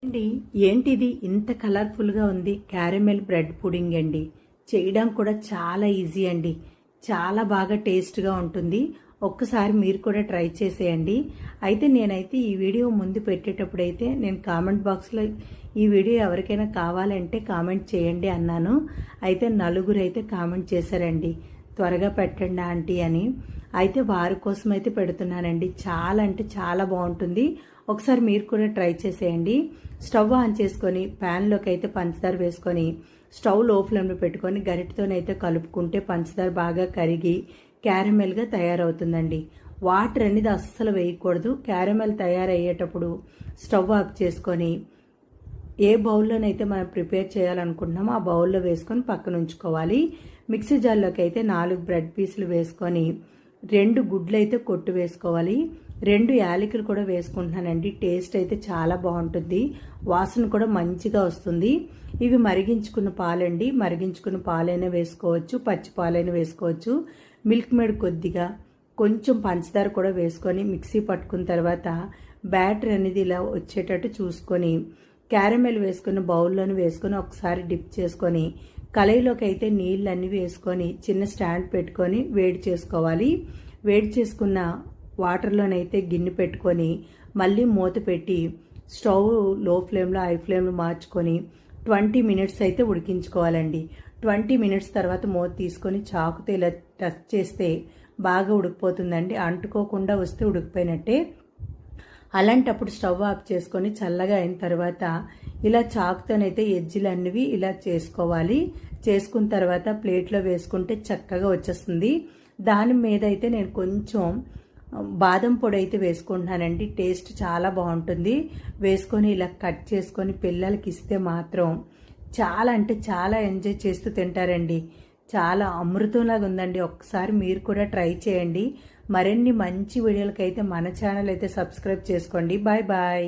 అండి ఏంటిది ఇంత కలర్ఫుల్గా ఉంది? క్యారమెల్ బ్రెడ్ పుడింగ్ అండి. చేయడం కూడా చాలా ఈజీ అండి. చాలా బాగా టేస్ట్గా ఉంటుంది. ఒక్కసారి మీరు కూడా ట్రై చేసేయండి. అయితే నేనైతే ఈ వీడియో ముందు పెట్టేటప్పుడైతే నేను కామెంట్ బాక్స్లో ఈ వీడియో ఎవరికైనా కావాలంటే కామెంట్ చేయండి అన్నాను. అయితే నలుగురు అయితే కామెంట్ చేశారండి, త్వరగా పెట్టండి ఆంటీ అని. అయితే వారి కోసం అయితే పెడుతున్నానండి. చాలా అంటే చాలా బాగుంటుంది. ఒకసారి మీరు కూడా ట్రై చేసేయండి. స్టవ్ ఆన్ చేసుకొని ప్యాన్లోకి అయితే పంచదార వేసుకొని స్టవ్ లో ఫ్లేమ్లో పెట్టుకొని గరిటతోనైతే కలుపుకుంటే పంచదార బాగా కరిగి క్యారమెల్గా తయారవుతుందండి. వాటర్ అనేది అస్సలు వేయకూడదు. క్యారమెల్ తయారయ్యేటప్పుడు స్టవ్ ఆఫ్ చేసుకొని ఏ బౌల్లోనైతే మనం ప్రిపేర్ చేయాలనుకుంటున్నామో ఆ బౌల్లో వేసుకొని పక్కన ఉంచుకోవాలి. మిక్సీ జార్లోకి అయితే 4 బ్రెడ్ పీసులు వేసుకొని 2 గుడ్లు అయితే కొట్టు వేసుకోవాలి. 2 యాలకులు కూడా వేసుకుంటున్నానండి. టేస్ట్ అయితే చాలా బాగుంటుంది, వాసన కూడా మంచిగా వస్తుంది. ఇవి మరిగించుకున్న పాలండి. మరిగించుకున్న పాలైనా వేసుకోవచ్చు, పచ్చి పాలైనా వేసుకోవచ్చు. మిల్క్ మేడ్ కొద్దిగా కొంచెం పంచదార కూడా వేసుకొని మిక్సీ పట్టుకున్న తర్వాత బ్యాటర్ అనేది ఇలా వచ్చేటట్టు చూసుకొని క్యారమెల్ వేసుకున్న బౌల్లోని వేసుకొని ఒకసారి డిప్ చేసుకొని కళాయిలోకి అయితే నీళ్ళన్నీ వేసుకొని చిన్న స్టాండ్ పెట్టుకొని వేడి చేసుకోవాలి. వేడి చేసుకున్న వాటర్లోనైతే గిన్నె పెట్టుకొని మళ్ళీ మూత పెట్టి స్టవ్ లో ఫ్లేమ్లో హై ఫ్లేమ్లో మార్చుకొని 20 మినిట్స్ అయితే ఉడికించుకోవాలండి. 20 మినిట్స్ తర్వాత మూత తీసుకొని చాకుతో ఇలా టచ్ చేస్తే బాగా ఉడికిపోతుందండి. అంటుకోకుండా వస్తే ఉడికిపోయినట్టే. అలాంటప్పుడు స్టవ్ ఆఫ్ చేసుకొని చల్లగా అయిన తర్వాత ఇలా చాకుతోనైతే ఎడ్జిలు అన్నివి ఇలా చేసుకోవాలి. చేసుకున్న తర్వాత ప్లేట్లో వేసుకుంటే చక్కగా వచ్చేస్తుంది. దాని మీద అయితే నేను కొంచెం బాదం పొడి అయితే వేసుకుంటున్నానండి. టేస్ట్ చాలా బాగుంటుంది. వేసుకొని ఇలా కట్ చేసుకొని పిల్లలకి ఇస్తే మాత్రం చాలా అంటే చాలా ఎంజాయ్ చేస్తూ తింటారండి. చాలా అమృతంలాగా ఉందండి. ఒక్కసారి మీరు కూడా ట్రై చేయండి. మరిన్ని మంచి వీడియోలకైతే మన ఛానల్ అయితే సబ్స్క్రైబ్ చేసుకోండి. Bye bye.